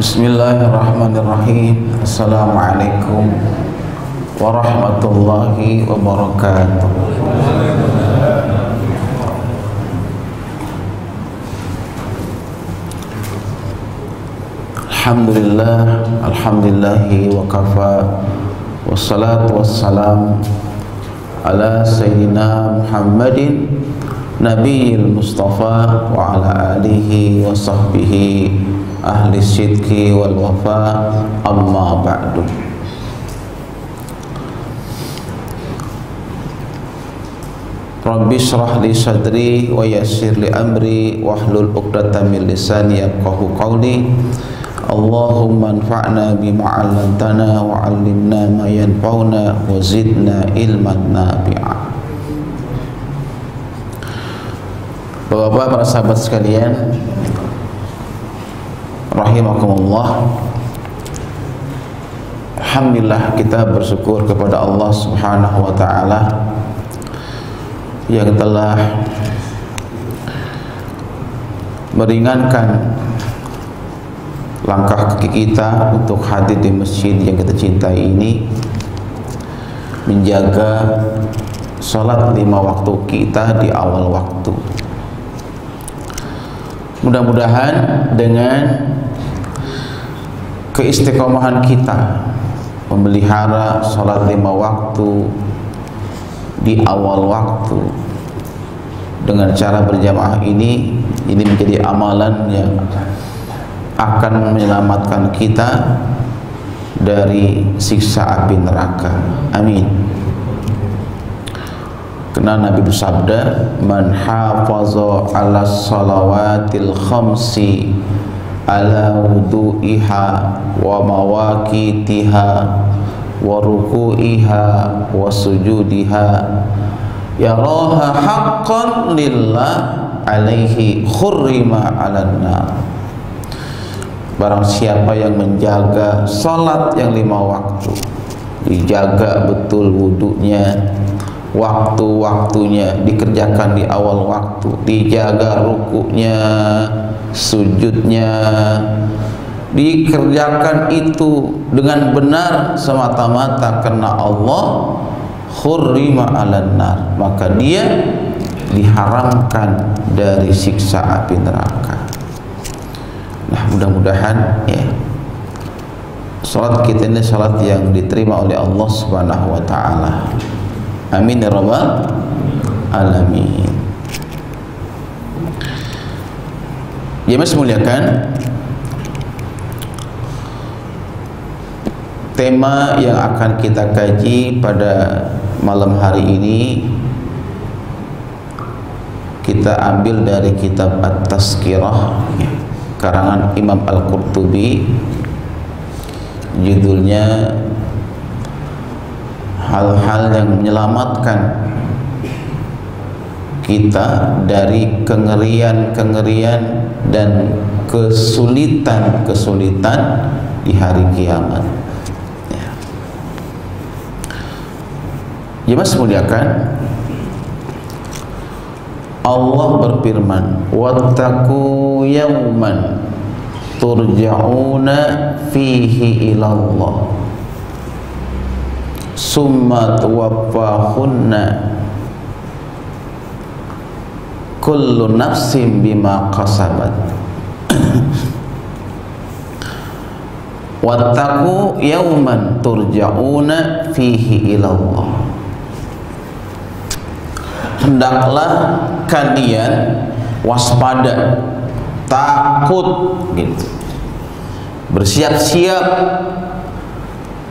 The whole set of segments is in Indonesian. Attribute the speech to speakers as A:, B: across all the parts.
A: Bismillahirrahmanirrahim. Assalamualaikum warahmatullahi wabarakatuh. Alhamdulillahi wa kafa, wassalatu wassalam ala sayyidina Muhammadin nabiyil mustafa wa ala alihi wa sahbihi ahli sidqi wal wafa, amma ba'du. Rabbi shrah li sadri wa yassir li amri wahlul 'uqdatam min lisani yafqahu qawli. Allahumma anfa'na bima 'allamtana wa 'allimna ma yanfa'una wa zidna ilman nafi'a. Bapak-bapak, para sahabat sekalian, rahimakumullah. Alhamdulillah, kita bersyukur kepada Allah Subhanahu wa taala yang telah meringankan langkah kaki kita untuk hadir di masjid yang kita cintai ini, menjaga salat 5 waktu kita di awal waktu. Mudah-mudahan dengan keistiqomahan kita memelihara salat 5 waktu di awal waktu dengan cara berjamaah ini menjadi amalan yang akan menyelamatkan kita dari siksa api neraka. Amin. Karena Nabi bersabda, man hafaza ala salawatil khamsi ala wudu'iha wa mawaqitiha wa ruku'iha wa sujudiha yaraha haqqan lillah alaihi khurrima 'alan nar. Barang siapa yang menjaga salat yang 5 waktu, dijaga betul wudunya, waktu-waktunya dikerjakan di awal waktu, dijaga rukunya, sujudnya, dikerjakan itu dengan benar semata-mata karena Allah, khurrima 'alan nar, maka dia diharamkan dari siksa api neraka. Nah, mudah-mudahan ya salat kita ini salat yang diterima oleh Allah Subhanahu wa taala. Amin ya rabbal alamin. Ya, mas muliakan, tema yang akan kita kaji pada malam hari ini kita ambil dari kitab At-Tazkirah karangan Imam Al-Qurtubi, judulnya hal-hal yang menyelamatkan kita dari kengerian-kengerian dan kesulitan-kesulitan di hari kiamat. Ya, mas muliakan, Allah berfirman, wattaqu yawman turja'una fihi ilallah summa tuwaffahunna kullu nafsin bima kasabat. Wattaqu yawman turja'una fihi ilallah. Hendaklah kalian waspada, takut gitu, bersiap-siap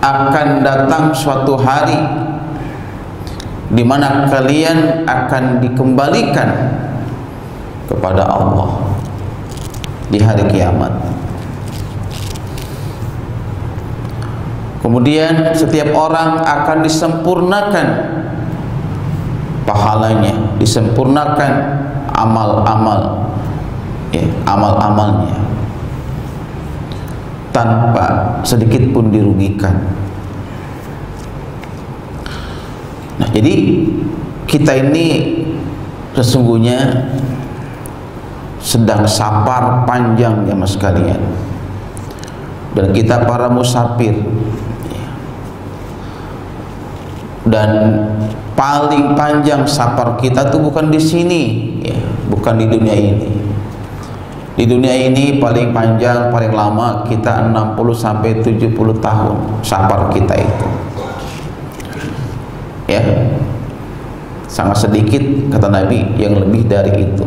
A: akan datang suatu hari di mana kalian akan dikembalikan kepada Allah di hari kiamat. Kemudian setiap orang akan disempurnakan pahalanya, disempurnakan amal-amalnya tanpa sedikit pun dirugikan. Nah, jadi kita ini sesungguhnya sedang safar panjang ya mas sekalian, dan kita para musafir. Dan paling panjang safar kita tuh bukan di sini, ya, bukan di dunia ini. Di dunia ini paling panjang, paling lama kita 60 sampai 70 tahun safar kita itu. Ya. Sangat sedikit kata Nabi yang lebih dari itu.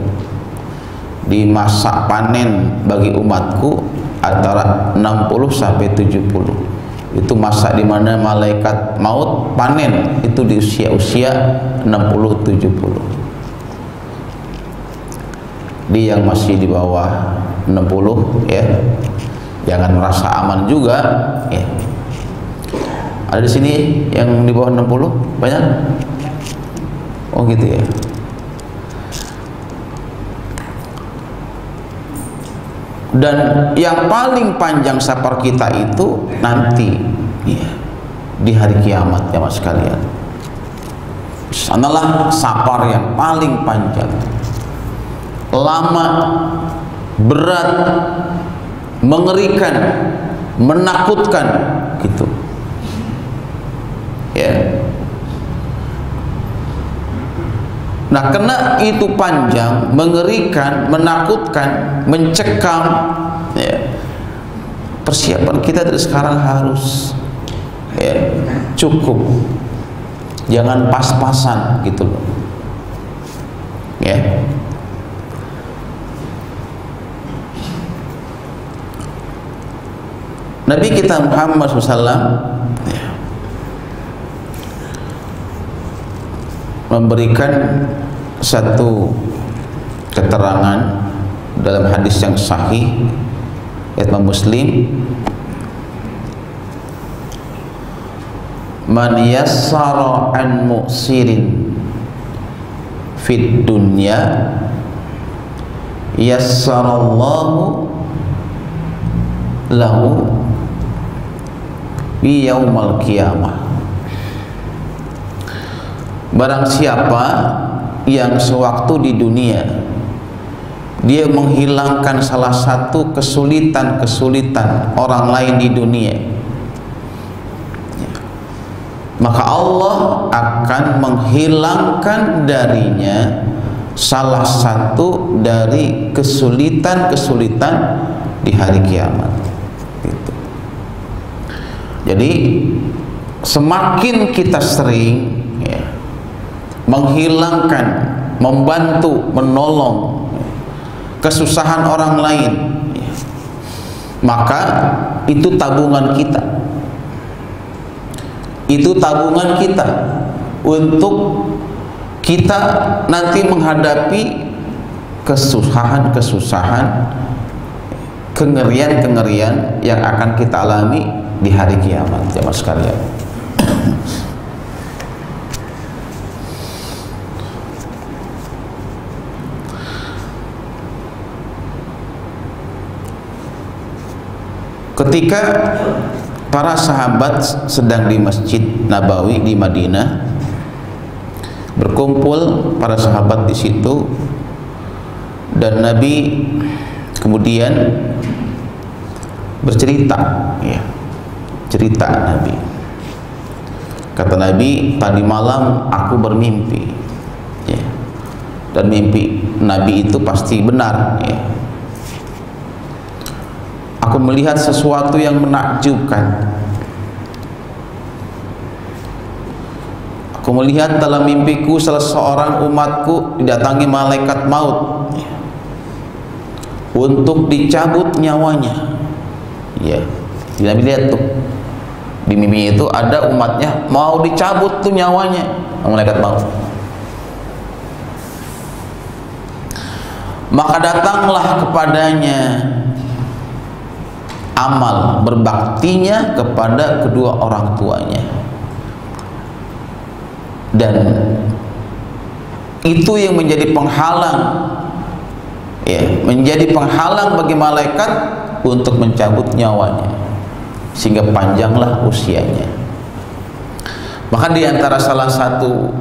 A: Di masa panen bagi umatku antara 60 sampai 70. Itu masa di mana malaikat maut panen, itu di usia-usia 60 70. Dia yang masih di bawah 60 ya, jangan merasa aman juga ya. Ada di sini yang di bawah 60 banyak? Oh gitu ya. Dan yang paling panjang safar kita itu nanti ya, di hari kiamat ya mas sekalian. Sanalah safar yang paling panjang, lama, berat, mengerikan, menakutkan gitu ya. Nah, karena itu panjang, mengerikan, menakutkan, mencekam ya, persiapan kita dari sekarang harus ya, cukup, jangan pas-pasan gitu loh ya. Nabi kita Muhammad SAW ya, memberikan satu keterangan dalam hadis yang sahih Imam Muslim, man yassara an mu'sirin fid dunya yassarallahu lahu fi yaumal qiyamah. Barang siapa yang sewaktu di dunia dia menghilangkan salah satu kesulitan-kesulitan orang lain di dunia, maka Allah akan menghilangkan darinya salah satu dari kesulitan-kesulitan di hari kiamat gitu. Jadi semakin kita sering ya, menghilangkan, membantu, menolong kesusahan orang lain, maka itu tabungan kita. Itu tabungan kita untuk kita nanti menghadapi kesusahan-kesusahan, kengerian-kengerian yang akan kita alami di hari kiamat, jemaah sekalian. Ketika para sahabat sedang di Masjid Nabawi di Madinah, berkumpul para sahabat di situ, dan Nabi kemudian bercerita, ya, cerita Nabi. Kata Nabi, tadi malam aku bermimpi, ya, dan mimpi Nabi itu pasti benar, ya. Aku melihat sesuatu yang menakjubkan. Aku melihat dalam mimpiku salah seorang umatku didatangi malaikat maut untuk dicabut nyawanya. Ya, Nabi lihat tuh di mimpi itu ada umatnya mau dicabut tuh nyawanya, malaikat maut. Maka datanglah kepadanya amal berbaktinya kepada kedua orang tuanya, dan itu yang menjadi penghalang, ya, menjadi penghalang bagi malaikat untuk mencabut nyawanya, sehingga panjanglah usianya. Maka diantara salah satu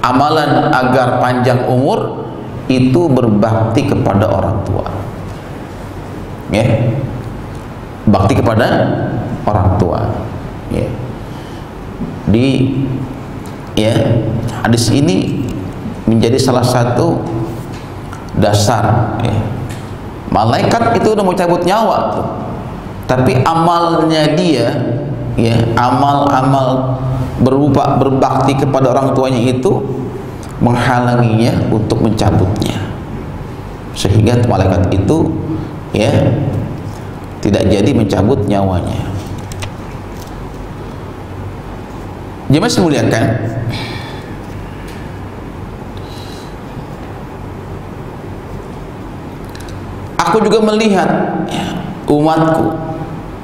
A: amalan agar panjang umur itu berbakti kepada orang tua, ya. bakti kepada orang tua. Ya. Hadis ini menjadi salah satu dasar. Ya. Malaikat itu udah mau cabut nyawa tuh, tapi amalnya dia, ya, amal-amal berupa berbakti kepada orang tuanya itu menghalanginya untuk mencabutnya, sehingga malaikat itu, ya, tidak jadi mencabut nyawanya. Jemaah semuliakan, aku juga melihat, ya, umatku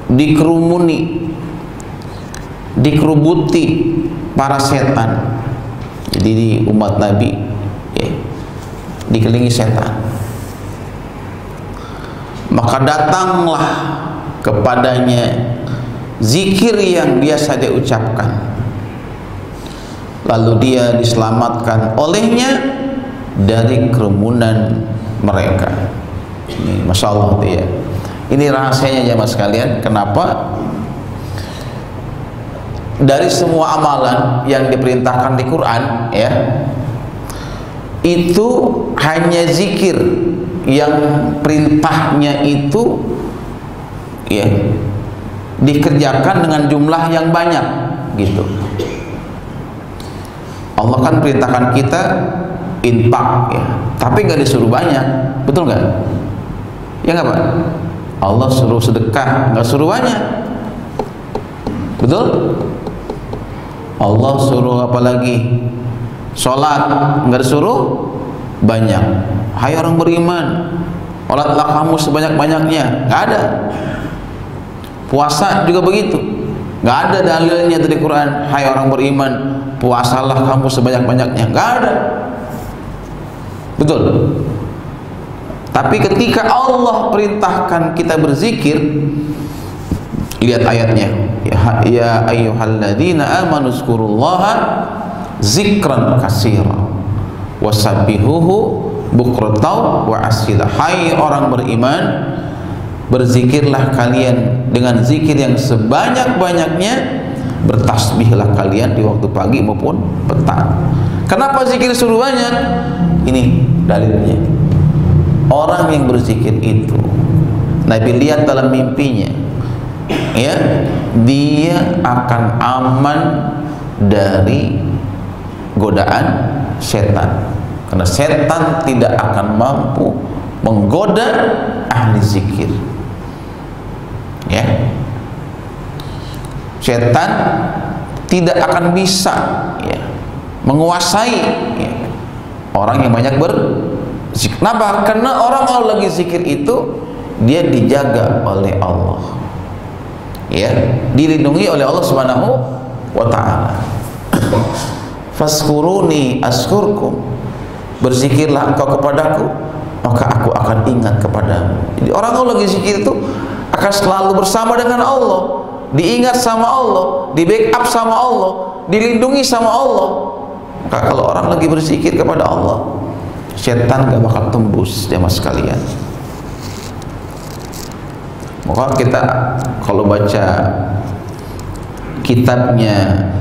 A: dikerumuni, dikerubuti para setan. Jadi di umat Nabi, ya, dikelilingi setan. Maka datanglah kepadanya zikir yang biasa dia ucapkan, lalu dia diselamatkan olehnya dari kerumunan mereka. Ini Masya Allah, ya. Ini rahasianya jemaah sekalian, kenapa dari semua amalan yang diperintahkan di Quran, ya, itu hanya zikir yang perintahnya itu, ya, dikerjakan dengan jumlah yang banyak, gitu. Allah kan perintahkan kita infak, ya, tapi nggak disuruh banyak, betul nggak? Ya nggak Pak? Allah suruh sedekah, nggak suruh banyak, betul? Allah suruh apa lagi? Sholat, nggak disuruh banyak. Hai orang beriman, sholatlah kamu sebanyak-banyaknya, nggak ada. Puasa juga begitu, nggak ada dalilnya dari Quran. Hai orang beriman, puasalah kamu sebanyak-banyaknya, nggak ada, betul. Tapi ketika Allah perintahkan kita berzikir, lihat ayatnya, ya ayyuhalladzina amanu zkurullaha zikran katsira wasabbihuhu bukratan wa asila. Hai orang beriman, berzikirlah kalian dengan zikir yang sebanyak-banyaknya, bertasbihlah kalian di waktu pagi maupun petang. Kenapa zikir suruh banyak? Ini dalilnya. Orang yang berzikir itu, Nabi lihat dalam mimpinya, ya, dia akan aman dari godaan setan, karena setan tidak akan mampu menggoda ahli zikir, ya. Setan tidak akan bisa, ya, menguasai, ya, orang yang banyak berzikir. Kenapa? Karena orang kalau lagi zikir itu dia dijaga oleh Allah, ya, dilindungi oleh Allah Subhanahu wa ta'ala. Faskuruni askurkum, berzikirlah engkau kepadaku, maka aku akan ingat kepadamu. Jadi orang kalau lagi zikir itu akan selalu bersama dengan Allah, diingat sama Allah, di backup sama Allah, dilindungi sama Allah. Maka kalau orang lagi berzikir kepada Allah, setan gak bakal tembus, jemaah sekalian. Maka kita kalau baca kitabnya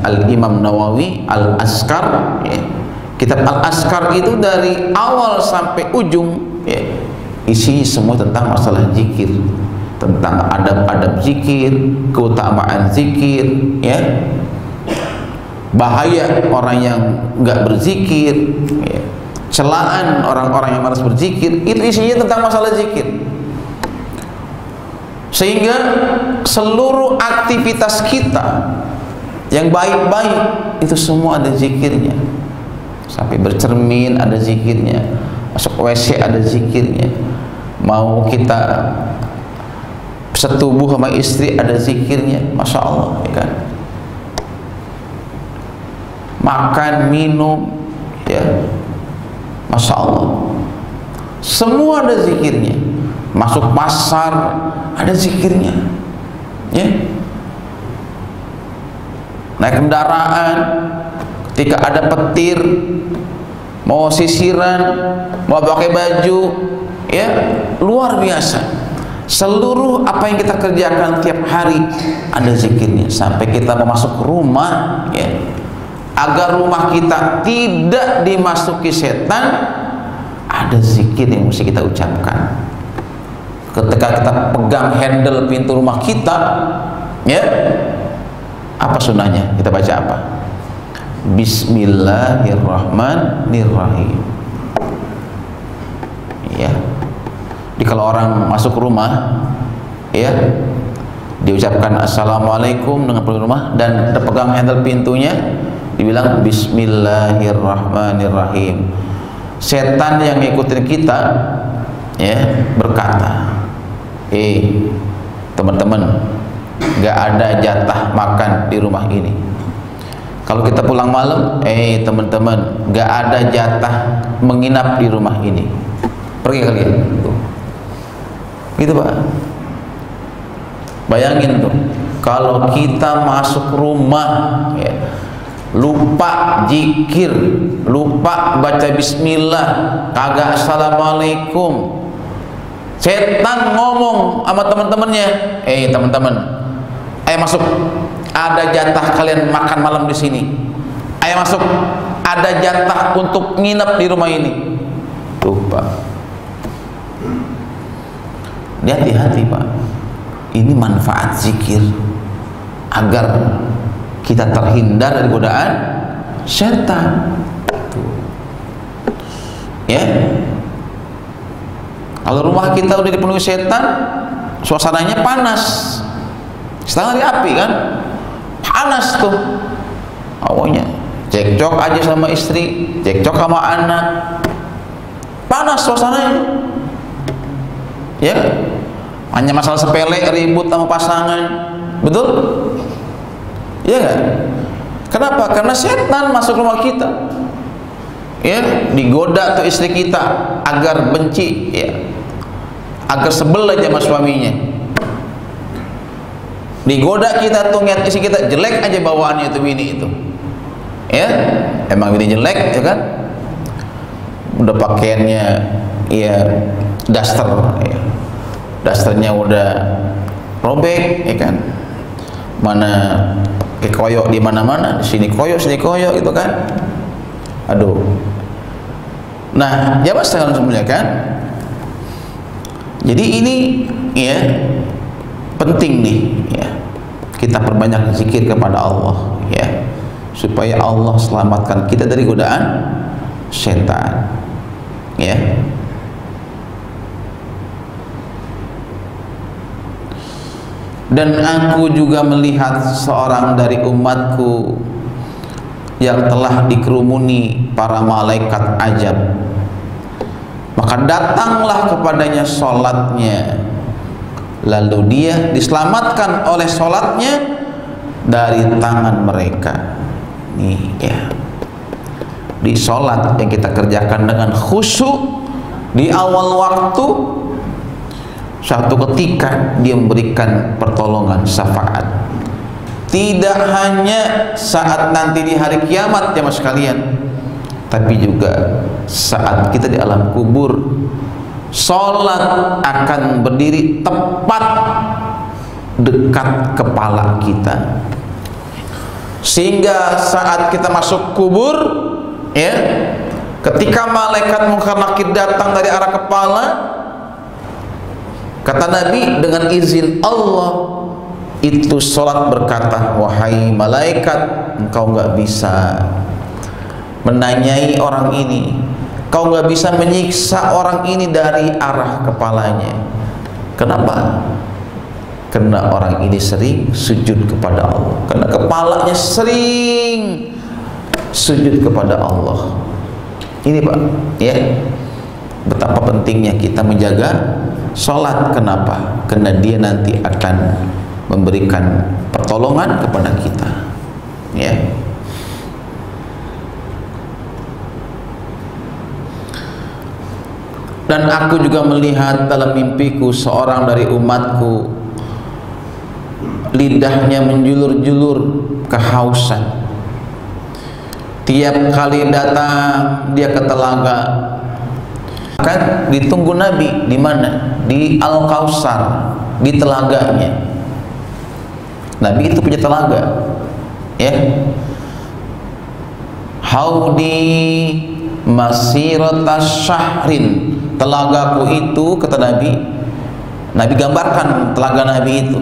A: Al-Imam Nawawi Al-Askar, ya, kitab Al-Askar itu dari awal sampai ujung, ya, isinya semua tentang masalah zikir, tentang adab-adab zikir, keutamaan zikir, ya, bahaya orang yang nggak berzikir, ya, celaan orang-orang yang malas berzikir. Itu isinya tentang masalah zikir, sehingga seluruh aktivitas kita yang baik-baik itu semua ada zikirnya. Sampai bercermin ada zikirnya, masuk WC ada zikirnya, mau kita setubuh sama istri ada zikirnya. Masya Allah, ya kan? Makan, minum, ya, Masya Allah, semua ada zikirnya. Masuk pasar ada zikirnya, ya. Naik kendaraan, ketika ada petir, mau sisiran, mau pakai baju, ya, luar biasa. Seluruh apa yang kita kerjakan tiap hari ada zikirnya, sampai kita masuk rumah, ya, agar rumah kita tidak dimasuki setan, ada zikir yang mesti kita ucapkan. Ketika kita pegang handle pintu rumah kita, ya, apa sunnahnya? Kita baca apa? Bismillahirrahmanirrahim. Ya. Jadi kalau orang masuk rumah, ya, diucapkan assalamualaikum dengan penghuni rumah dan pegang handle pintunya, dibilang bismillahirrahmanirrahim. Setan yang ngikutin kita, ya, berkata, teman-teman, gak ada jatah makan di rumah ini. Kalau kita pulang malam, teman-teman, gak ada jatah menginap di rumah ini. Pergi kalian. Gitu Pak. Bayangin tuh, kalau kita masuk rumah, ya, lupa zikir, lupa baca bismillah, kagak assalamualaikum, setan ngomong sama teman-temannya, teman-teman, ayo masuk, ada jatah kalian makan malam di sini, ayo masuk, ada jatah untuk nginep di rumah ini. Tuh Pak, hati-hati Pak, ini manfaat zikir agar kita terhindar dari godaan setan. Ya, kalau rumah kita udah dipenuhi setan, suasananya panas, setengah di api kan, panas tuh awalnya, cekcok aja sama istri, cekcok sama anak, panas suasananya, ya, hanya masalah sepele, ribut sama pasangan, betul? Iya gak? Kenapa? Karena setan masuk rumah kita, ya, digoda tuh istri kita agar benci, ya, agar sebel aja sama suaminya, digoda kita tuh ngeliat istri kita jelek aja bawaannya itu bini itu, ya, emang bini jelek, ya kan, udah pakaiannya, ya, daster, ya, dasternya udah robek, ya kan, mana koyok di mana-mana, sini koyok gitu kan, aduh. Nah, jamaah sekalian semuanya kan, jadi ini, ya, penting nih, ya, kita perbanyak zikir kepada Allah, ya, supaya Allah selamatkan kita dari godaan setan, ya. Dan aku juga melihat seorang dari umatku yang telah dikerumuni para malaikat ajab, maka datanglah kepadanya sholatnya, lalu dia diselamatkan oleh sholatnya dari tangan mereka. Nih, ya, di sholat yang kita kerjakan dengan khusyuk di awal waktu, satu ketika dia memberikan pertolongan syafaat, tidak hanya saat nanti di hari kiamat jemaah sekalian, tapi juga saat kita di alam kubur. Sholat akan berdiri tepat dekat kepala kita, sehingga saat kita masuk kubur, ya, ketika malaikat munkar nakir datang dari arah kepala, kata Nabi, dengan izin Allah, itu sholat berkata, wahai malaikat, engkau nggak bisa menanyai orang ini, kau nggak bisa menyiksa orang ini dari arah kepalanya. Kenapa? Karena orang ini sering sujud kepada Allah, karena kepalanya sering sujud kepada Allah. Ini Pak, ya, betapa pentingnya kita menjaga sholat. Kenapa? Karena dia nanti akan memberikan pertolongan kepada kita, ya. Dan aku juga melihat dalam mimpiku seorang dari umatku, lidahnya menjulur-julur kehausan. Tiap kali datang dia ke telaga, Kan ditunggu Nabi di mana? Di Al-Kautsar, di telaganya. Nabi itu punya telaga, ya. Haudi masirata syahrin, telagaku itu, kata Nabi. Nabi gambarkan telaga Nabi itu,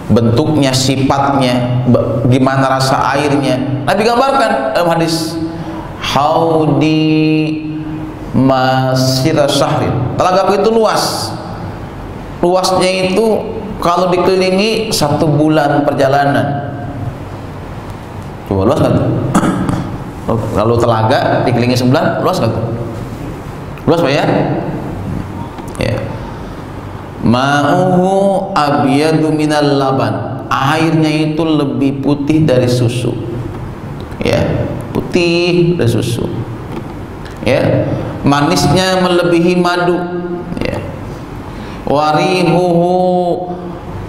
A: bentuknya, sifatnya, gimana rasa airnya. Nabi gambarkan dalam hadis. Haudi masirata syahrin, telagaku itu luas. Luasnya itu kalau dikelilingi 1 bulan perjalanan. Coba luas kan? Lalu telaga dikelilingi 9, luas kan? Luas Pak ya? Ya. Ma'uhu abyadu minal laban, airnya itu lebih putih dari susu. Ya, putih dari susu. Ya, manisnya melebihi madu. Ya. Warihuhu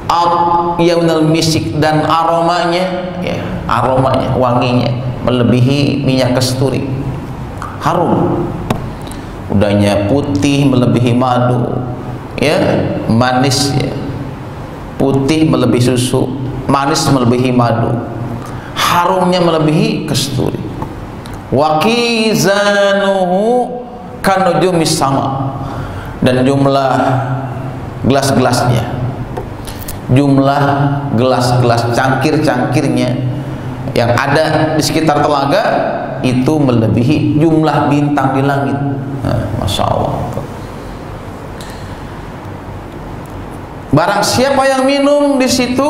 A: atyabunal misik, dan aromanya, ya, aromanya, wanginya melebihi minyak kasturi. Harum. Udahnya putih melebihi madu, ya, manis, ya. Putih melebihi susu, manis melebihi madu, harumnya melebihi kasturi. Wakizanuhu kanujumis sama, dan jumlah gelas-gelasnya, jumlah gelas-gelas cangkir-cangkirnya yang ada di sekitar telaga itu melebihi jumlah bintang di langit. Nah, Masya Allah. Barang siapa yang minum di situ,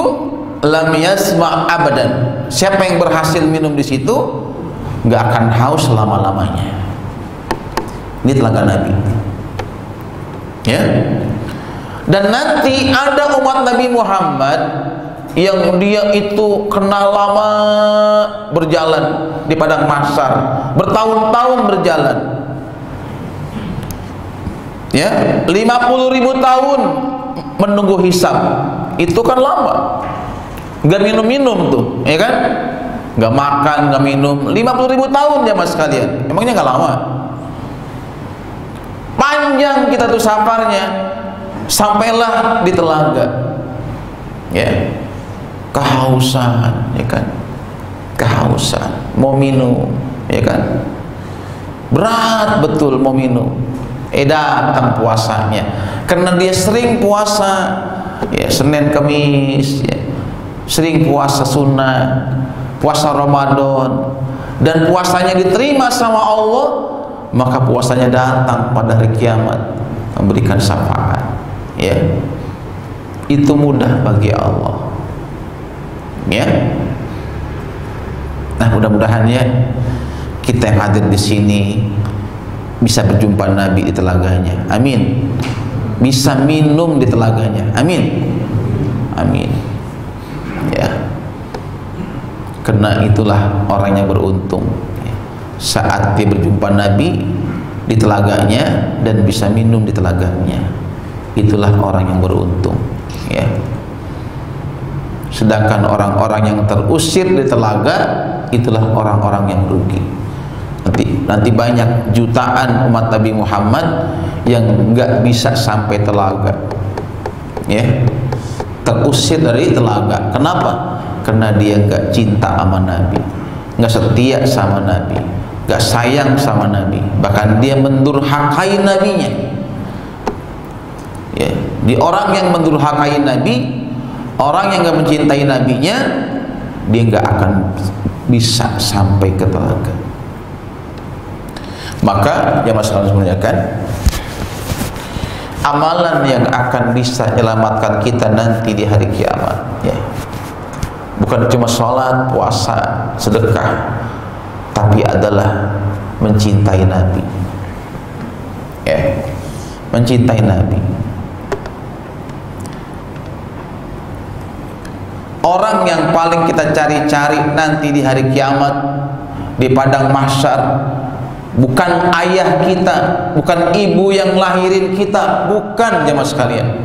A: lam yasma abadan, siapa yang berhasil minum di situ nggak akan haus selama-lamanya. Ini telaga Nabi, ya. Dan nanti ada umat Nabi Muhammad yang dia itu kenal lama berjalan di padang mahsyar, bertahun-tahun berjalan, ya, 50.000 tahun menunggu hisab. Itu kan lama, nggak minum-minum tuh, ya kan, nggak makan, nggak minum, 50.000 tahun jamaah sekalian. Emangnya nggak lama? Panjang kita tuh safarnya, sampailah di telaga, ya, kehausan, ya kan, kehausan, mau minum, ya kan, berat betul mau minum. Datang puasanya, karena dia sering puasa, ya, Senin Kamis, ya, sering puasa sunnah, puasa Ramadan, dan puasanya diterima sama Allah, maka puasanya datang pada hari kiamat memberikan syafaat, ya. Itu mudah bagi Allah, ya. Nah, mudah-mudahan ya kita yang hadir di sini bisa berjumpa Nabi di telaganya, amin. Bisa minum di telaganya, amin, amin, ya. Karena itulah orang yang beruntung, ya, saat dia berjumpa Nabi di telaganya dan bisa minum di telaganya. Itulah orang yang beruntung, ya. Sedangkan orang-orang yang terusir di telaga, itulah orang-orang yang rugi. Nanti banyak jutaan umat Nabi Muhammad yang nggak bisa sampai telaga, ya, terusir dari telaga. Kenapa? Karena dia nggak cinta sama Nabi, nggak setia sama Nabi, nggak sayang sama Nabi, bahkan dia mendurhakai Nabinya, ya. Di orang yang mendurhakai Nabi, orang yang nggak mencintai Nabinya, dia nggak akan bisa sampai ke telaga. Maka ya Mas harus menanyakan amalan yang akan bisa menyelamatkan kita nanti di hari kiamat, ya, bukan cuma sholat, puasa, sedekah, tapi adalah mencintai Nabi, ya, mencintai Nabi. Orang yang paling kita cari-cari nanti di hari kiamat, di padang mahsyar, bukan ayah kita, bukan ibu yang lahirin kita, bukan jemaah sekalian,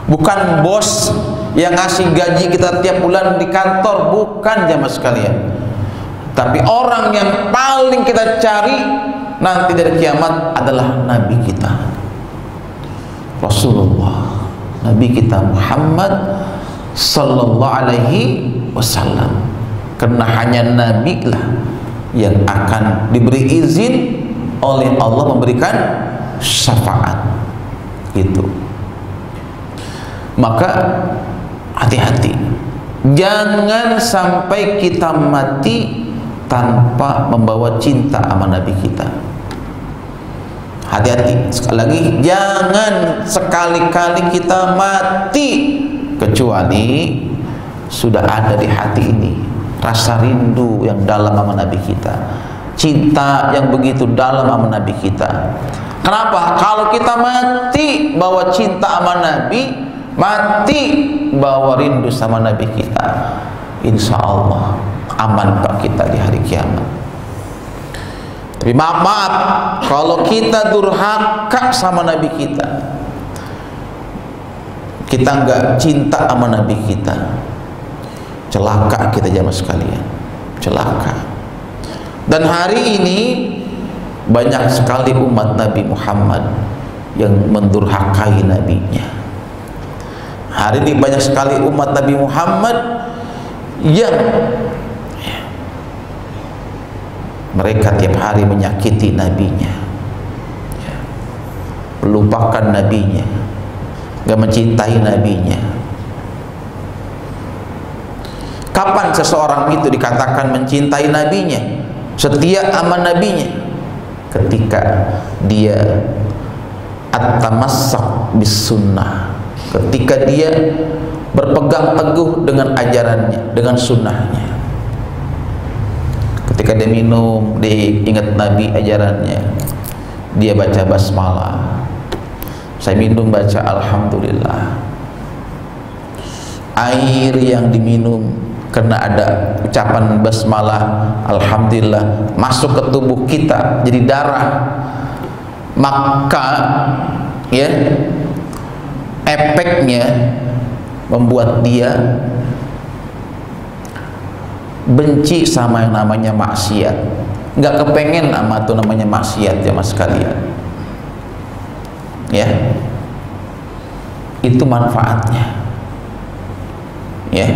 A: bukan bos yang ngasih gaji kita tiap bulan di kantor, bukan jemaah sekalian. Tapi orang yang paling kita cari nanti dari kiamat adalah Nabi kita Rasulullah, Nabi kita Muhammad sallallahu alaihi wasallam. Karena hanya Nabi lah yang akan diberi izin oleh Allah memberikan syafaat gitu. Maka hati-hati, jangan sampai kita mati tanpa membawa cinta sama Nabi kita. Hati-hati, sekali lagi, jangan sekali-kali kita mati kecuali sudah ada di hati ini rasa rindu yang dalam sama Nabi kita, cinta yang begitu dalam sama Nabi kita. Kenapa? Kalau kita mati bawa cinta sama Nabi, mati bawa rindu sama Nabi kita, insya Allah aman Pak kita di hari kiamat. Tapi maaf, kalau kita durhaka sama Nabi kita nggak cinta sama Nabi kita, celaka kita jamaah sekalian, celaka. Dan hari ini banyak sekali umat Nabi Muhammad yang mendurhakai nabinya. Hari ini banyak sekali umat Nabi Muhammad yang mereka tiap hari menyakiti nabinya, melupakan nabinya, gak mencintai nabinya. Kapan seseorang itu dikatakan mencintai nabinya, setia sama nabinya? Ketika dia at-tamassak bis sunnah, ketika dia berpegang teguh dengan ajarannya, dengan sunnahnya. Ketika dia minum, dia ingat Nabi ajarannya, dia baca basmalah. Saya minum baca alhamdulillah. Air yang diminum karena ada ucapan basmalah alhamdulillah masuk ke tubuh kita jadi darah, maka ya efeknya membuat dia benci sama yang namanya maksiat, nggak kepengen sama itu namanya maksiat ya mas sekalian. Ya, itu manfaatnya. Ya,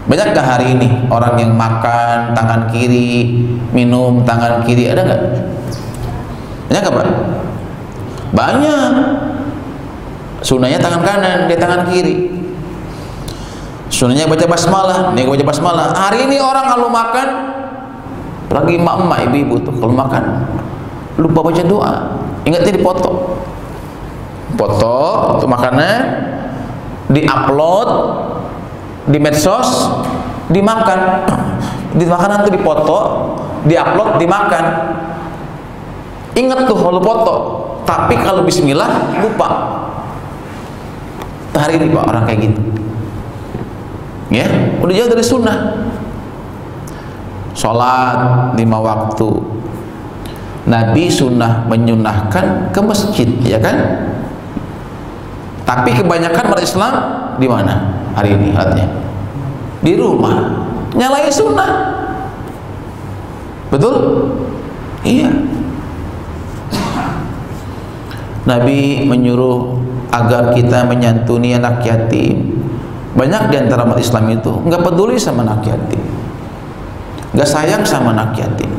A: banyakkah hari ini orang yang makan tangan kiri, minum tangan kiri, ada nggak? Banyak nggak Pak? Banyak. Sunahnya tangan kanan, dia tangan kiri. Sunahnya baca basmalah, nih baca basmalah. Hari ini orang kalau makan, lagi emak-emak, ibu-ibu tuh kalau makan lupa baca doa, ingatnya dipoto untuk makanan, di-upload di medsos, dimakan, di makanan tuh dipoto, di-upload, dimakan. Ingat tuh kalau foto, tapi kalau bismillah lupa. Hari ini Pak orang kayak gitu. Ya, udah jauh dari sunnah. Sholat 5 waktu, Nabi sunnah menyunahkan ke masjid, ya kan? Tapi kebanyakan umat Islam di mana hari ini alatnya? Di rumah, nyalain sunnah. Betul? Iya. Nabi menyuruh agar kita menyantuni anak yatim. Banyak di antara umat Islam itu nggak peduli sama anak yatim, nggak sayang sama anak yatim.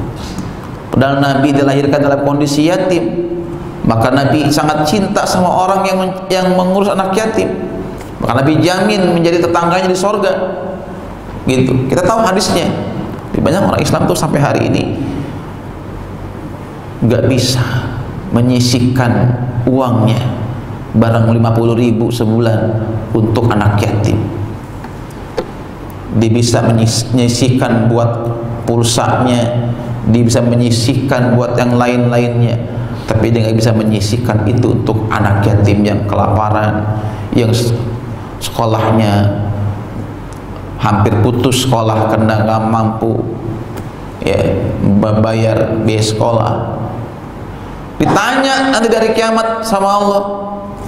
A: Padahal Nabi dilahirkan dalam kondisi yatim, maka Nabi sangat cinta sama orang yang mengurus anak yatim. Maka Nabi jamin menjadi tetangganya di sorga. Gitu. Kita tahu hadisnya. Banyak orang Islam tuh sampai hari ini nggak bisa menyisihkan uangnya, barang 50.000 sebulan untuk anak yatim. Dia bisa menyisihkan buat pulsanya, dia bisa menyisihkan buat yang lain-lainnya, tapi dia nggak bisa menyisihkan itu untuk anak yatim yang kelaparan, yang sekolahnya hampir putus sekolah karena nggak mampu ya bayar biaya sekolah. Ditanya nanti dari kiamat sama Allah.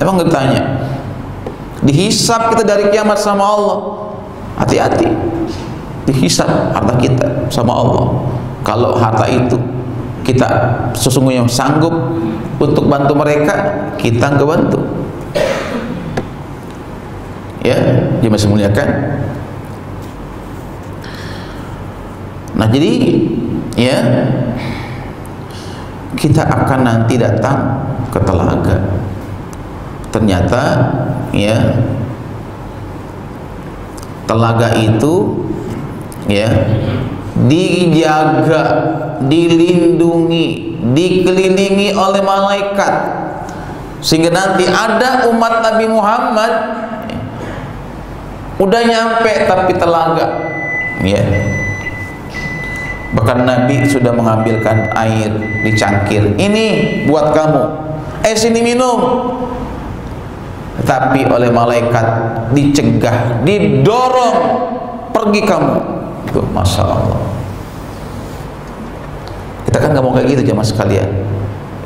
A: Emang nggak ditanya? Dihisab kita dari kiamat sama Allah. Hati-hati. Dihisab harta kita sama Allah. Kalau harta itu kita sesungguhnya sanggup untuk bantu mereka, kita nggak bantu. Ya, dia masih muliakan. Nah, jadi ya kita akan nanti datang ke telaga. Ternyata ya telaga itu ya dijaga, dilindungi, dikelilingi oleh malaikat, sehingga nanti ada umat Nabi Muhammad udah nyampe tapi telaga ya, bahkan Nabi sudah mengambilkan air di cangkir, ini buat kamu, sini minum, tapi oleh malaikat dicegah, didorong, pergi kamu. Tuh, Masya Allah. Kita kan nggak mau kayak gitu jemaah sekalian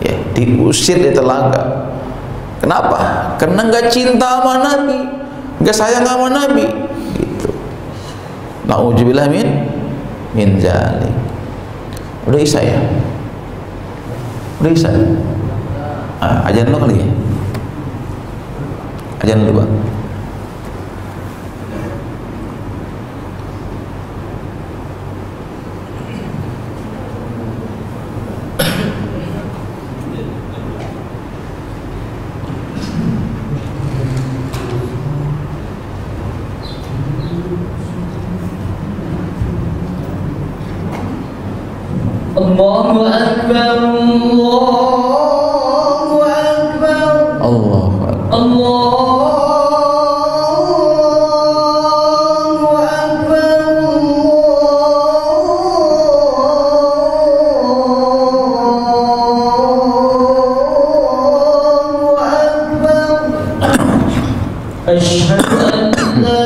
A: ya, diusir di telaga. Kenapa? Karena nggak cinta sama Nabi, nggak sayang sama Nabi gitu. Na'udzubillah min zalik. Udah Isya ya? Udah Isya? Ajan dulu kali ya? Ajan dulu Bang.
B: Allahu Akbar, Allahu Akbar,
A: Allahu Akbar.
B: Allahu Akbar, Allahu Akbar. Asyhadu an la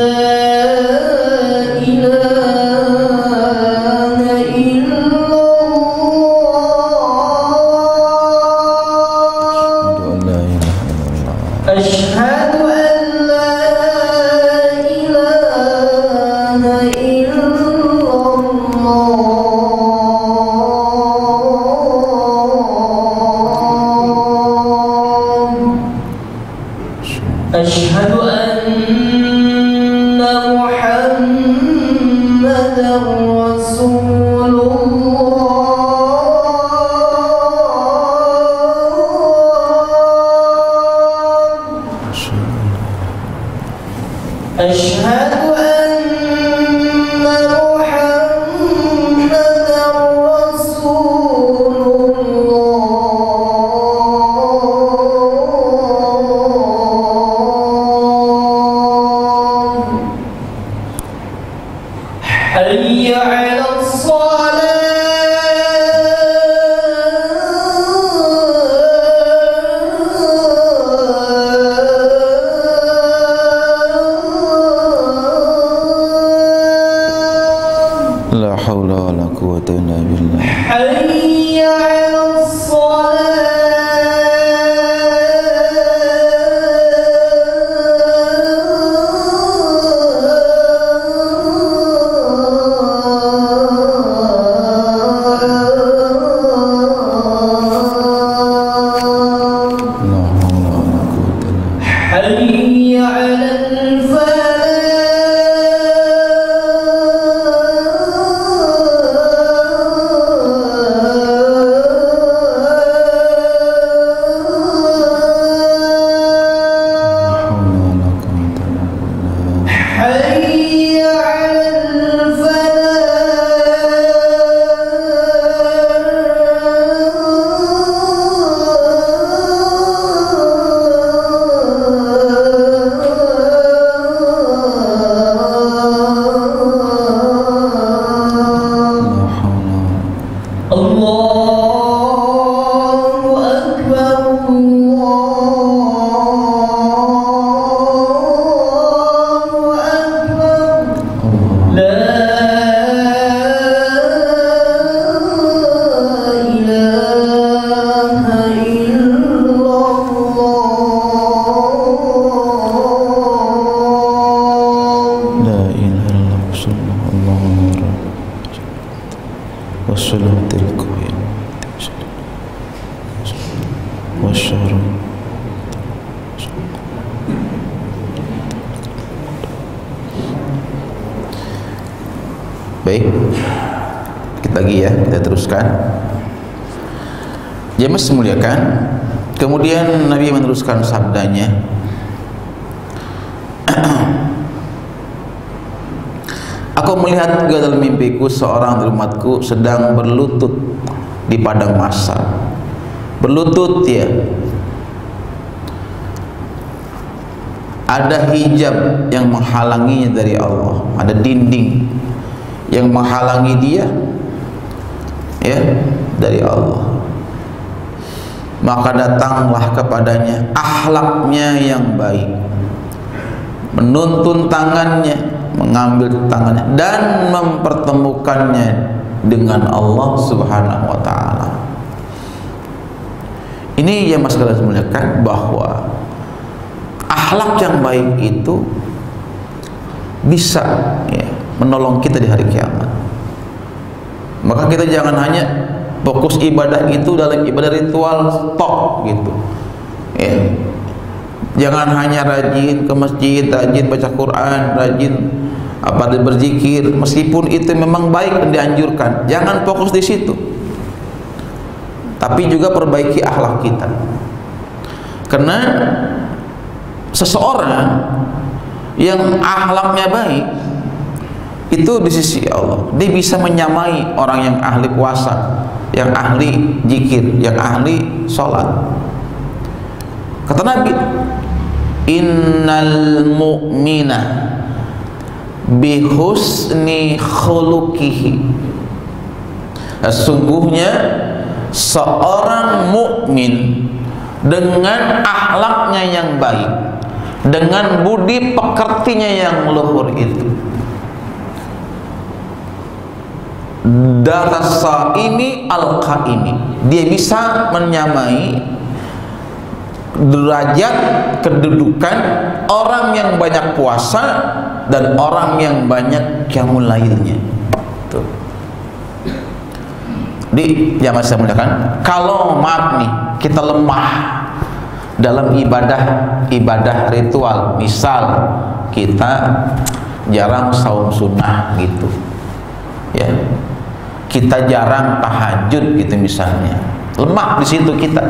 B: أشهد أن محمدا رسول الله أشهد أن محمدا رسول الله حي على الصلاة
A: La haula wa la quwwata illa billah.
B: حي على الصلاة
A: La haula wa la quwwata illa billah.
B: حي على حي على الله أكبر الله أكبر لا إله إلا الله
A: La ilaha illallah sallallahu alaihi wasallam. Wassalatul qiyam. wasyarr. Baik, kita lagi ya, kita teruskan. Jemaah semuliakan. Kemudian Nabi meneruskan sabdanya, aku melihat juga dalam mimpiku seorang dari umatku sedang berlutut di padang mahsyar. Berlutut ya. Ada hijab yang menghalanginya dari Allah, ada dinding yang menghalangi dia ya dari Allah. Maka datanglah kepadanya akhlaknya yang baik, menuntun tangannya, mengambil tangannya dan mempertemukannya dengan Allah Subhanahu wa taala. Ini yang Mas kalian muliakan, bahwa akhlak yang baik itu bisa ya menolong kita di hari kiamat. Maka kita jangan hanya fokus ibadah itu dalam ibadah ritual tok gitu ya. Jangan hanya rajin ke masjid, rajin baca Quran, rajin berzikir, meskipun itu memang baik dan dianjurkan, jangan fokus di situ. Tapi juga perbaiki akhlak kita. Karena seseorang yang akhlaknya baik itu di sisi Allah, dia bisa menyamai orang yang ahli puasa, yang ahli zikir, yang ahli sholat. Kata Nabi, innal mu'mina bihusni khuluqihi, sesungguhnya seorang mukmin dengan akhlaknya yang baik, dengan budi pekertinya yang luhur itu, darasa ini al-qaimi, dia bisa menyamai derajat kedudukan orang yang banyak puasa dan orang yang banyak qiyamul lailnya. Tuh. Di jamaah saya muliakan, kalau maaf nih kita lemah dalam ibadah ritual, misal kita jarang saum sunnah gitu ya, kita jarang tahajud gitu misalnya, lemah di situ kita,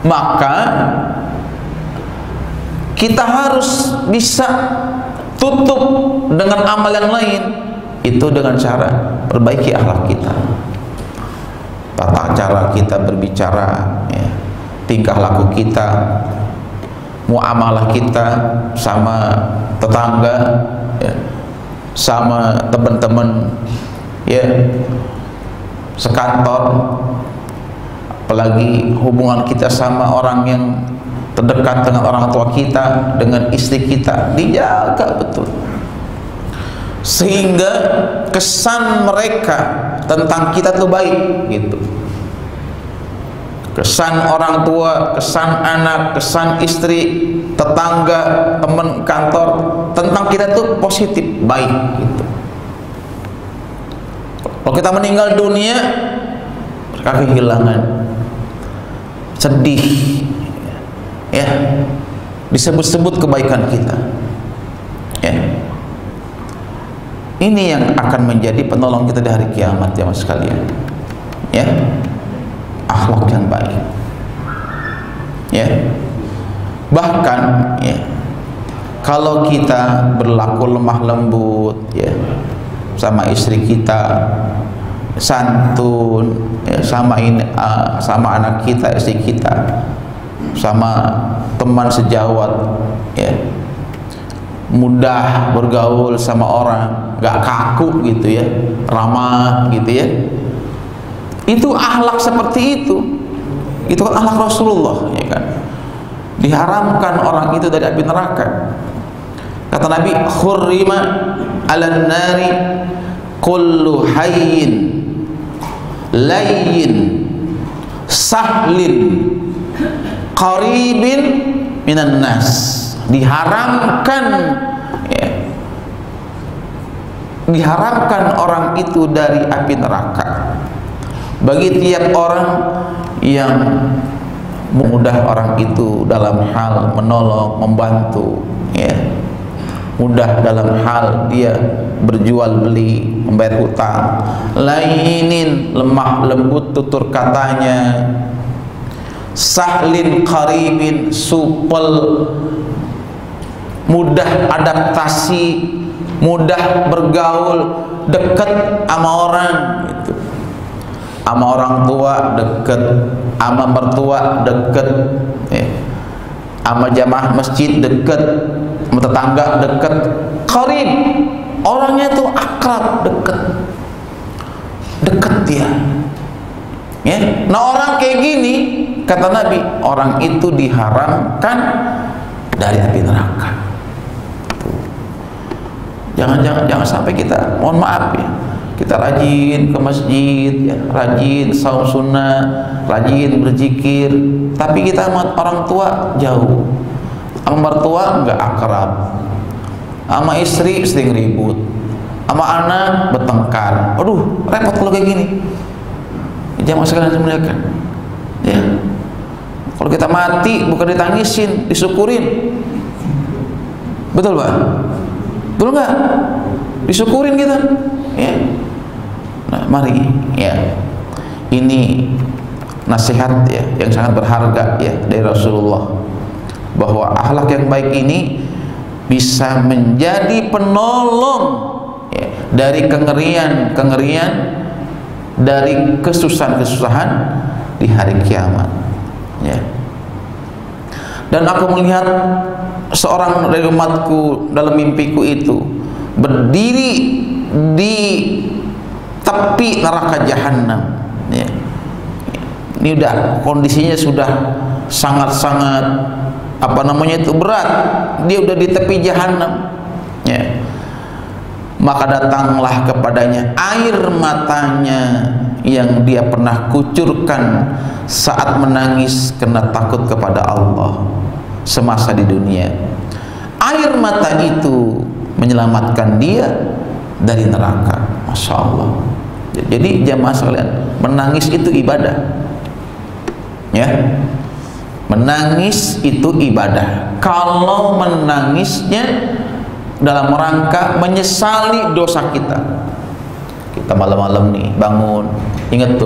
A: maka kita harus bisa tutup dengan amal yang lain, itu dengan cara perbaiki akhlak kita, tata cara kita berbicara ya, tingkah laku kita, muamalah kita sama tetangga ya, sama teman-teman ya sekantor, apalagi hubungan kita sama orang yang terdekat dengan orang tua kita, dengan istri kita, dijaga betul sehingga kesan mereka tentang kita tuh baik gitu. Kesan orang tua, kesan anak, kesan istri, tetangga, teman kantor tentang kita tuh positif, baik gitu. Kalau kita meninggal dunia, mereka kehilangan, sedih ya, disebut-sebut kebaikan kita ya. Ini yang akan menjadi penolong kita di hari kiamat ya mas sekalian ya, akhlak yang baik ya. Bahkan ya, kalau kita berlaku lemah lembut ya sama istri kita, santun ya, sama anak kita, istri kita, sama teman sejawat ya, mudah bergaul sama orang, gak kaku gitu ya, ramah gitu ya, itu akhlak seperti itu kan akhlak Rasulullah ya kan. Diharamkan orang itu dari api neraka. Kata Nabi, khurrima 'alan nari kullu hayyin layyin sahlin qaribin minan nas. Diharamkan ya, diharamkan orang itu dari api neraka bagi tiap orang yang mudah orang itu dalam hal menolong, membantu, ya, mudah dalam hal dia berjual beli, membayar hutang, lainin, lemah lembut tutur katanya, sahlin qaribin, supel, mudah adaptasi, mudah bergaul, dekat sama orang gitu. Sama orang tua dekat, sama mertua dekat, ya. Sama jamaah masjid dekat, sama tetangga dekat, qarib, orangnya tuh akrab, dekat dia, ya. Nah orang kayak gini, kata Nabi, orang itu diharamkan dari api neraka. Jangan sampai kita, mohon maaf ya, kita rajin ke masjid, ya, rajin saum sunnah, rajin berzikir, tapi kita sama orang tua jauh, sama mertua nggak akrab, sama istri sering ribut, sama anak bertengkar. Aduh, repot kalau kayak gini. Jamaah sekalian dimuliakan, ya. Kalau kita mati bukan ditangisin, disyukurin. Betul Pak? Betul nggak? Disyukurin kita, ya. Nah, mari, ya. Ini nasihat ya yang sangat berharga ya dari Rasulullah, bahwa akhlak yang baik ini bisa menjadi penolong ya, dari kengerian, dari kesusahan di hari kiamat, ya. Dan aku melihat seorang dari umatku dalam mimpiku itu berdiri di tepi neraka jahanam, ya. Ini udah kondisinya sudah sangat-sangat berat. Dia udah di tepi jahanam, ya. Maka datanglah kepadanya air matanya yang dia pernah kucurkan saat menangis karena takut kepada Allah semasa di dunia. Air mata itu menyelamatkan dia dari neraka. Masya Allah. Jadi jamaah sekalian, menangis itu ibadah, ya. Menangis itu ibadah. Kalau menangisnya dalam rangka menyesali dosa kita malam-malam nih bangun, ingat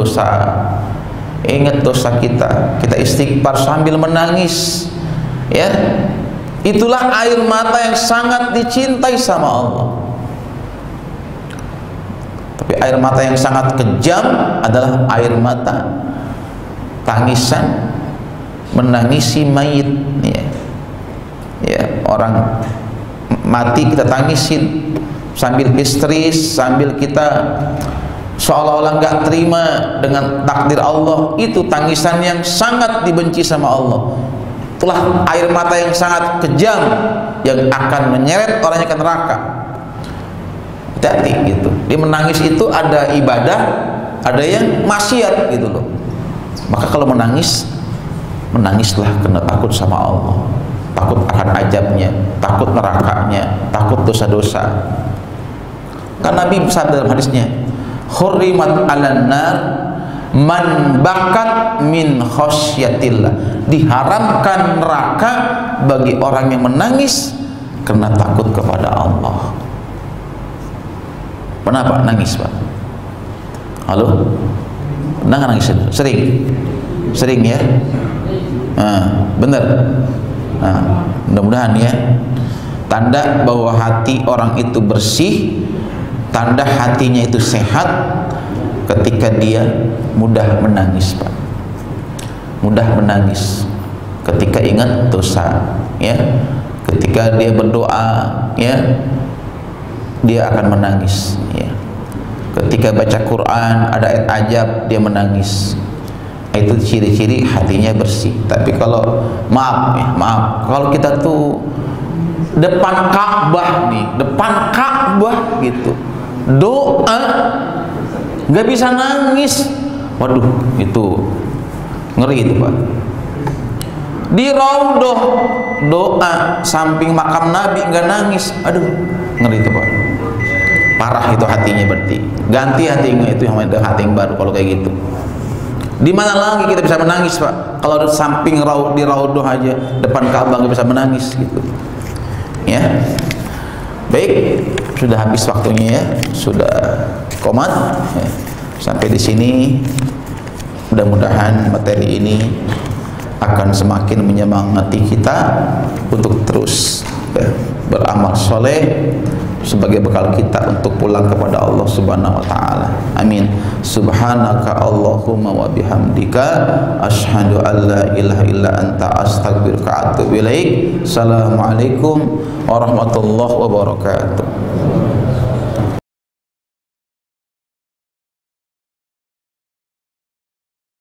A: dosa kita istighfar sambil menangis, ya. Itulah air mata yang sangat dicintai sama Allah. Tapi air mata yang sangat kejam adalah air mata tangisan menangisi mayit, ya. Ya, orang mati kita tangisin sambil histeris, sambil kita seolah-olah nggak terima dengan takdir Allah. Itu tangisan yang sangat dibenci sama Allah. Itulah air mata yang sangat kejam yang akan menyeret orangnya ke neraka. Hati-hati gitu. Dia menangis itu ada ibadah, ada yang maksiat gitu loh. Maka kalau menangislah karena takut sama Allah, takut akan azabnya, takut nerakanya, takut dosa-dosa. Kan Nabi bersabda dalam hadisnya, hurrimat 'alan nar man bakat min khosyatillah. Diharamkan neraka bagi orang yang menangis karena takut kepada Allah. Pernah Pak nangis Pak? Halo? Pernah nggak nangis? Sering ya? Bener. Mudah-mudahan ya. Tanda bahwa hati orang itu bersih, tanda hatinya itu sehat ketika dia mudah menangis Pak. Mudah menangis ketika ingat dosa, ya. Ketika dia berdoa, ya, dia akan menangis, ya. Ketika baca Quran ada ayat ajab, dia menangis. Itu ciri-ciri hatinya bersih. Tapi kalau maaf kalau kita tuh depan Ka'bah gitu, doa nggak bisa nangis, waduh itu ngeri itu Pak. Di Raudhah doa samping makam Nabi nggak nangis, aduh ngeri itu Pak. Parah itu hatinya berarti. Ganti hatinya itu yang hati yang baru kalau kayak gitu. Di mana lagi kita bisa menangis, Pak? Kalau di samping di Raudhah aja, depan Ka'bah nggak bisa menangis gitu. Ya. Baik, sudah habis waktunya ya, sudah komat. Ya. Sampai di sini, mudah-mudahan materi ini akan semakin menyemangati kita untuk terus ya, beramal soleh sebagai bekal kita untuk pulang kepada Allah Subhanahu wa taala. Amin. Subhanaka Allahumma wa bihamdika asyhadu an la ilaha illa anta astaghfiruka wa atubu ilaik. Assalamualaikum warahmatullahi wabarakatuh.